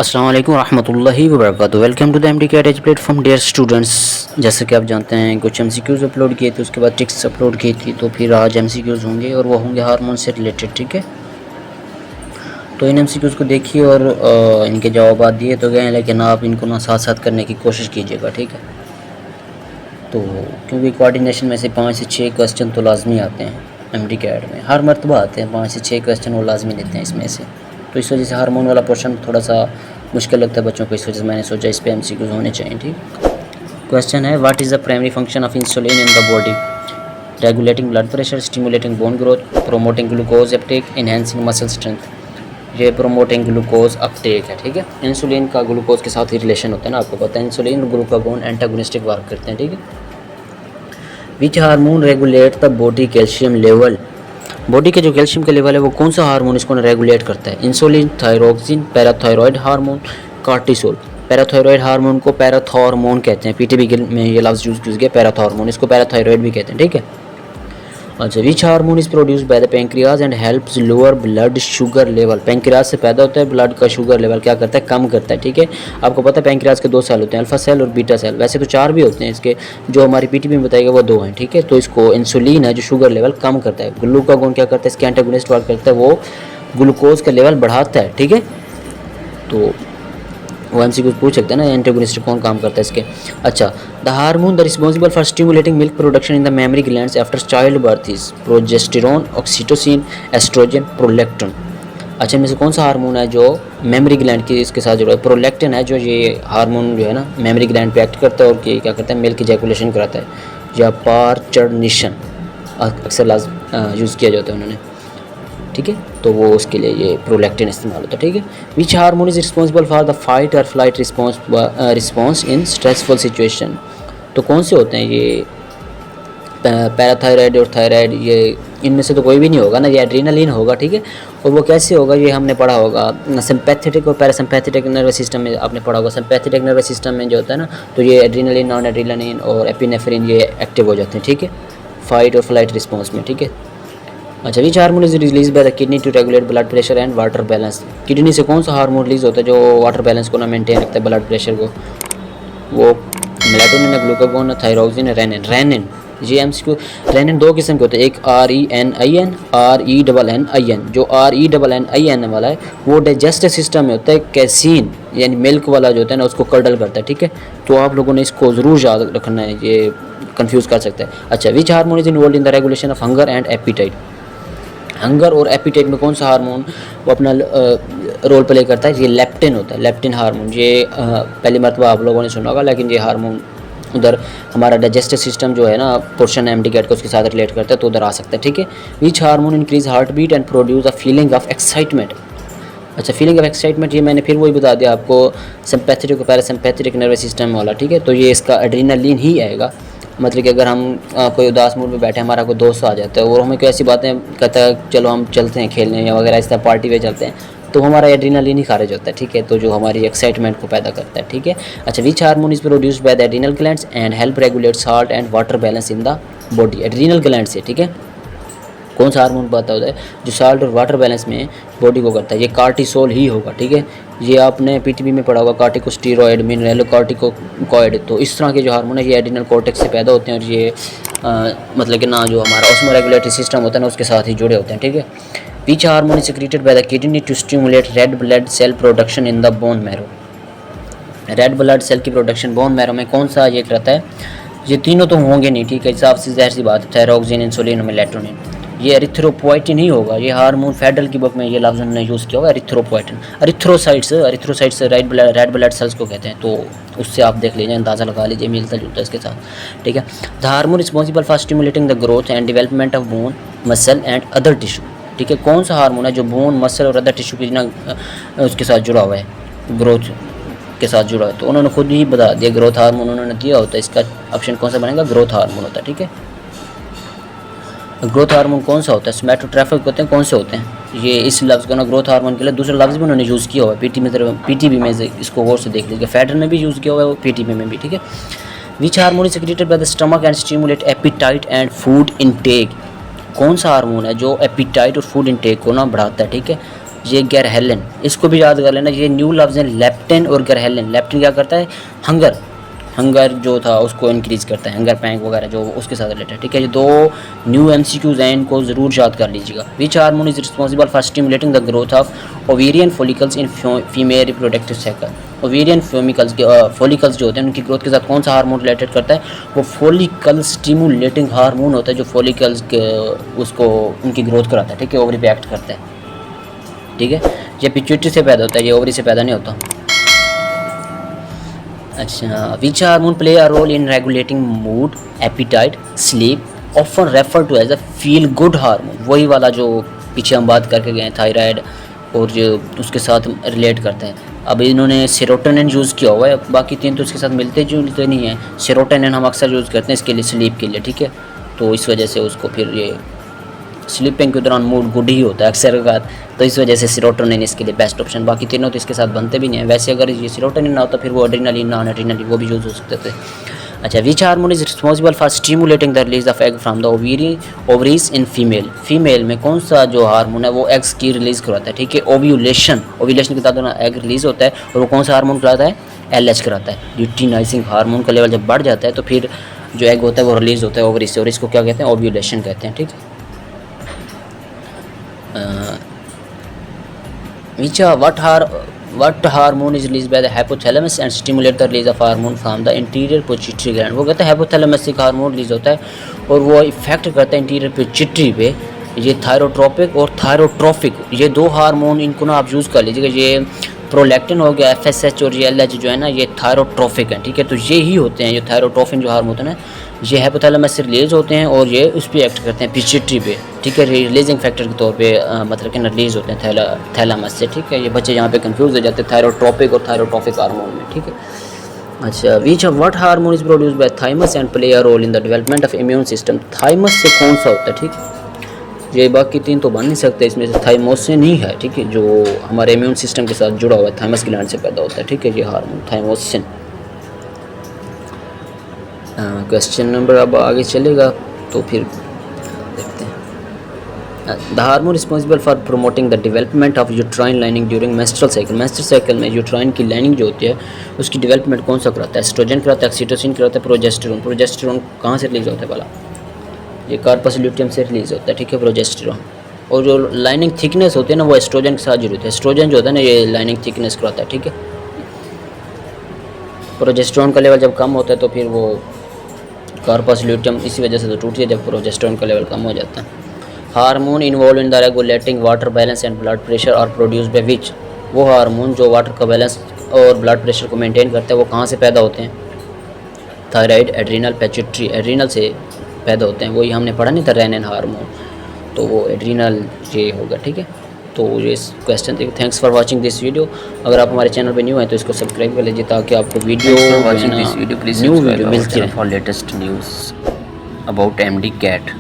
अस्सलाम वालेकुम रहमतुल्लाहि व बरकातुहू। Welcome to the MD CAT edge platform dear students. जैसे कि आप जानते हैं कुछ एमसीक्यूज़ अपलोड किए थे, उसके बाद ट्रिक्स अपलोड की थी, तो फिर आज एमसीक्यूज़ होंगे और वो होंगे हार्मोन से रिलेटेड। ठीक है, तो इन एमसीक्यूज़ को देखिए और इनके जवाब दिए तो गए हैं, लेकिन आप इनको ना साथ साथ करने की कोशिश कीजिएगा। ठीक है, तो क्योंकि कोऑर्डिनेशन में से 5 से 6 क्वेश्चन तो लाजमी आते हैं एमडी कैट में, हर मरतबा आते हैं 5 से 6 क्वेश्चन वो लाजमी लेते हैं इसमें से। तो इस वजह से हार्मोन वाला पोर्शन थोड़ा सा मुश्किल लगता है बच्चों को, इस वजह से मैंने सोचा इस पे एमसीक्यूज़ होने चाहिए। ठीक, क्वेश्चन है what is the primary function of insulin in the body? Regulating blood pressure, stimulating bone growth, promoting glucose Uptake, enhancing muscle strength. ये प्रोमोटिंग ग्लूकोज अपटेक है। ठीक है, इंसुलिन का ग्लूकोज के साथ ही रिलेशन होता है ना, आपको पता है। इंसुलिन और ग्लूकागोन एंटागोनिस्टिक वर्क करते हैं। ठीक है, which hormone regulate the body calcium level? Body के जो कैल्शियम का लेवल है वो कौन सा हार्मोन इसको रेगुलेट करता है? Insulin, thyroxine, parathyroid hormone, cortisol. Parathyroid hormone को पैराथॉर्मोन कहते हैं, पीटीबी में ये लफ्ज़ यूज़ किया गया पैराथॉर्मोन, इसको पैराथायरॉयड भी कहते हैं। ठीक है, अच्छा, which hormone is produced by the pancreas and helps lower blood sugar level? Pancreas से पैदा होता है, ब्लड का शुगर लेवल क्या करता है? कम करता है। ठीक है, आपको पता है पेंक्रियाज के 2 सेल होते हैं, अल्फा सेल और बीटा सेल। वैसे तो 4 भी होते हैं इसके, जो हमारी पीटीबी में बताएगा वो 2 हैं। ठीक है, तो इसको इंसुलिन है जो शुगर लेवल कम करता है, ग्लूकागोन क्या करता है? इसके एंटागोनिस्ट वर्क करता है, वो ग्लूकोज का लेवल बढ़ाता है। ठीक है, तो वो एमसीक्यू पूछ सकते हैं ना, एंटागोनिस्ट कौन काम करता है इसके। अच्छा, the hormone the responsible for stimulating milk production in the mammary glands after child birth is progesterone, oxytocin, estrogen, prolactin. अच्छा, इनमें से कौन सा हार्मोन है जो मेमरी ग्लैंड की इसके साथ जुड़ा है? प्रोलैक्टिन है, जो ये हार्मोन जो है ना मेमरी ग्लैंड पे एक्ट करता है और ये क्या करता है? मिल्क इजैकुलेशन कराता है, या पारचर्निशन अक्सर यूज़ किया जाता है उन्होंने। ठीक है, तो वो उसके लिए ये प्रोलैक्टिन इस्तेमाल होता है। ठीक है, which hormone is responsible for the fight और flight response in stressful situation? तो कौन से होते हैं ये? पैराथायरॉयड और थायराइड, ये इनमें से तो कोई भी नहीं होगा ना, ये एड्रीनलिन होगा। ठीक है, और वो कैसे होगा ये हमने पढ़ा होगा, सिंपैथेटिक और पैरासिम्पैथेटिक नर्वस सिस्टम में आपने पढ़ा होगा। सिंपैथेटिक नर्वस सिस्टम में जो होता है ना, तो ये एड्रीनलिन, नॉन एड्रीनलिन और एपिनेफ्रिन ये एक्टिव हो जाते हैं। ठीक है, फाइट और फ्लाइट रिस्पॉन्स में। ठीक है, अच्छा, which hormone is release by the kidney to regulate blood pressure and water balance? Kidney से कौन सा हार्मोन रिलीज होता है जो वाटर बैलेंस को ना मेंटेन रखता है, ब्लड प्रेशर को? वो मेलाटोनिन है, ग्लूकागोन है, थायरोक्सिन है, रेनिन। रेनिन, ये एमसीक्यू, रेनिन 2 किस्म के होते हैं, एक RENIN, RENNIN। जो RENNIN वाला है वो डाइजेस्टिव सिस्टम में होता है, कैसीन यानी मिल्क वाला जो होता है ना उसको कर्डल करता है। ठीक है, तो आप लोगों ने इसको ज़रूर याद रखना है, ये कंफ्यूज कर सकता है। अच्छा, which hormone is involve in the regulation of hunger and appetite? Hunger और एपिटाइट में कौन सा हार्मोन वो अपना रोल प्ले करता है? ये लेप्टिन होता है, लेप्टिन हार्मोन। ये पहली मरतबा आप लोगों ने सुना होगा, लेकिन ये हार्मोन उधर हमारा डाइजेस्टिव सिस्टम जो है ना पोर्शन एमडी कैट का उसके साथ रिलेट करता है, तो उधर आ सकता है। ठीक है, which hormone increase heart beat and produce a feeling of excitement? अच्छा, फीलिंग ऑफ एक्साइटमेंट ये मैंने फिर वही बता दिया आपको, सिंपैथेटिक और पैरासिम्पैथेटिक नर्वस सिस्टम वाला। ठीक है, तो ये इसका एड्रीनलिन ही आएगा। मतलब कि अगर हम कोई उदास मूड में बैठे, हमारा कोई दोस्त आ जाता है और हमें कोई ऐसी बातें कहता है चलो हम चलते हैं खेलने या वगैरह इस तरह पार्टी पे चलते हैं, तो हमारा एड्रीनलिन ही खारिज होता है। ठीक है, तो जो हमारी एक्साइटमेंट को पैदा करता है। ठीक है, अच्छा, which hormone is produced by the adrenal glands and help regulate salt and water balance in the body? Adrenal gland से। ठीक है, कौन सा हार्मोन पता होता है जो साल्ट और वाटर बैलेंस में बॉडी को करता है? ये कार्टिसोल ही होगा। ठीक है, ये आपने पीटीबी में पढ़ा होगा, कार्टिकोस्टेरॉइड, मिनरलोकॉर्टिकोइड। तो इस तरह के जो हार्मोन है ये एड्रीनल कॉर्टेक्स से पैदा होते हैं और ये मतलब कि ना जो हमारा ऑस्मो रेगुलेटरी सिस्टम होता है ना उसके साथ ही जुड़े होते हैं। ठीक है, which hormone is secreted by the kidney to stimulate red blood cell production in the bone marrow? Red blood cell की प्रोडक्शन बोन मैरो में कौन सा ये करता है? ये तीनों तो होंगे नहीं। ठीक है, हिसाब से ज़ाहिर सी बात है, थायरोक्सिन, इंसुलिन, मेलाटोनिन। ये एरिथ्रोपोइटिन ही होगा। ये हार्मोन फेडरल की बुक में ये लफ्ज़ उन्होंने यूज़ किया होगा, erythropoietin. Erythrocytes red blood cells को कहते हैं, तो उससे आप देख लीजिए, अंदाज़ा लगा लीजिए, मिलता जुलता है इसके साथ। ठीक है, the hormone responsible for stimulating the growth and development of bone, muscle and other tissue? ठीक है, कौन सा हार्मोन है जो बोन, मसल और अदर टिश्यू की ना उसके साथ जुड़ा हुआ है, ग्रोथ के साथ जुड़ा है? तो उन्होंने खुद ही बता दिया, ग्रोथ हार्मोन उन्होंने दिया होता है। इसका ऑप्शन कौन सा बनेगा? ग्रोथ हार्मोन होता है। ठीक है, ग्रोथ हार्मोन कौन सा होता है? सोमैटोट्रोफिक होते हैं। कौन से होते हैं ये? इस लफ्ज़ को ना ग्रोथ हार्मोन के लिए दूसरा लफ्ज़ भी उन्होंने यूज़ किया हुआ है पीटीबी में इसको गौर से देख लीजिए, फेडर में भी यूज़ किया हुआ है, पीटीबी में भी। ठीक है, which hormone is secreted by the stomach and stimulate appetite and food intake? कौन सा हार्मोन है जो एपिटाइट और फूड इनटेक को ना बढ़ाता है? ठीक है, ये गैरहेलिन, इसको भी याद कर लेना। ये न्यू लफ्ज़ हैं लेप्टिन और गैरहेलिन। लेप्टिन क्या करता है, हंगर जो था उसको इंक्रीज़ करता है, हंगर पैंक वगैरह जो उसके साथ रिलेटेड, ठीक है। ये 2 न्यू MCQs हैं, इनको ज़रूर याद कर लीजिएगा। Which hormone is responsible for stimulating the growth of ovarian follicles in female reproductive cycle. Ovarian follicles जो होते हैं उनकी ग्रोथ के साथ कौन सा हार्मोन रिलेटेड करता है, वो फॉलिकल स्टिमुलेटिंग हार्मोन होता है, जो फॉलिकल्स के उसको उनकी ग्रोथ कराता है, ठीक है, ओवरी पे एक्ट करता है, ठीक है। ये पिट्यूटरी से पैदा होता है, ये ओवरी से पैदा नहीं होता। अच्छा, which hormone play a role in regulating mood, appetite, sleep, often refer to as a feel good hormone. वही वाला जो पीछे हम बात करके गए, थायराइड और जो उसके साथ रिलेट करते हैं। अब इन्होंने सेरोटोनिन यूज़ किया हुआ है, बाकी 3 तो इसके साथ मिलते जुलते नहीं हैं। सेरोटोनिन हम अक्सर यूज़ करते हैं इसके लिए, स्लीप के लिए, ठीक है। तो इस वजह से उसको फिर ये स्लीपिंग के दौरान मूड गुड ही होता है अक्सर का, तो इस वजह से सेरोटोनिन इसके लिए बेस्ट ऑप्शन। बाकी तीनों तो इसके साथ बनते भी नहीं हैं। वैसे अगर ये सेरोटोनिन ना होता फिर वो एड्रेनालिन, नॉन एड्रेनालिन वो भी यूज़ हो सकते थे। अच्छा, which hormone is responsible for stimulating the release of egg from the ovaries in female में कौन सा जो हार्मोन है वो एग्स की रिलीज़ करवाता है, ठीक है। ओव्यूलेशन के दौरान एग रिलीज़ होता है और वो कौन सा हार्मोन कराता है, LH कराता है। ल्यूटिनाइजिंग हार्मोन का लेवल जब बढ़ जाता है तो फिर जो एग होता है वो रिलीज़ होता है ओवरी से, और इसको क्या कहते हैं, ओव्यूलेशन कहते हैं, ठीक है। what hormone is released by the hypothalamus and stimulate the release of hormone from the anterior pituitary gland। वो कहते हैं hypothalamus से हार्मोन रिलीज होता है और वो इफेक्ट करता है इंटीरियर पिट्यूटरी पे। ये थायरोट्रोपिक और थायरोट्रोफिक, ये 2 हार्मोन, इनको ना आप यूज़ कर लीजिएगा। ये प्रोलैक्टिन हो गया, FSH, और ये LH जो है ना ये थायरोट्रोफिक है, ठीक है। तो ये ही होते हैं, ये थायरोट्रोफिन जो हार्मोन होते हैं ना ये हाइपोथैलेमस से रिलीज़ होते हैं और ये उस पर एक्ट करते हैं पिट्यूटरी पे, ठीक है। रिलीजिंग फैक्टर के तौर पे मतलब कि रिलीज़ होते हैं थैलामस से, ठीक है। ये बच्चे यहाँ पे कंफ्यूज हो जाते हैं थायरोट्रोपिक और थायरोट्रोफिक हार्मोन में, ठीक है। अच्छा, what hormone is produced by thymus and play a role in the development of immune system. Thymus से कौन सा होता है, ठीक है। ये बाकी 3 तो बन नहीं सकते, इसमें से थाइमोसिन ही है, ठीक है, जो हमारे इम्यून सिस्टम के साथ जुड़ा हुआ है, थाइमस ग्लैंड से पैदा होता है, ठीक है, ये हार्मोन थाइमोसिन। क्वेश्चन नंबर अब आगे चलेगा तो फिर देखते हैं। The hormone responsible for promoting the development of uterine lining during menstrual cycle. Menstrual cycle में यूट्राइन की लाइनिंग जो होती है उसकी डेवलपमेंट कौन सा कराता है, एस्ट्रोजन कराता है, ऑक्सीटोसिन कराता है, प्रोजेस्टेरोन। प्रोजेस्टेरोन कहाँ से रिलीज होता है भला, ये कार्पस ल्यूटियम से रिलीज होता है, ठीक है, प्रोजेस्टेरोन। और जो लाइनिंग थिकनेस होती है ना वो एस्ट्रोजन के साथ जुड़ी होती है। एस्ट्रोजन जो होता है ना ये लाइनिंग थिकनेस कराता है, ठीक है। प्रोजेस्टेरोन का लेवल जब कम होता है तो फिर वो कार्पस ल्यूटियम इसी वजह से तो टूटती है जब प्रोजेस्टेरोन का लेवल कम हो जाता है। Hormone involve in the regulating water balance and blood pressure और प्रोड्यूस बाय विच। वो हार्मोन जो वाटर का बैलेंस और ब्लड प्रेशर को मेंटेन करते हैं वो कहाँ से पैदा होते हैं, थायराइड, एड्रीनल, पिट्यूटरी। एड्रीनल से पैदा होते हैं, वही हमने पढ़ा नहीं था, रेनिन हार्मोन, तो वो एड्रीनल ये होगा, ठीक है। तो ये क्वेश्चन देखिए। Thanks for watching this video. अगर आप हमारे चैनल पे न्यू हैं तो इसको सब्सक्राइब कर लीजिए ताकि आपको न्यू वीडियो मिलती रहे for latest news about MD cat.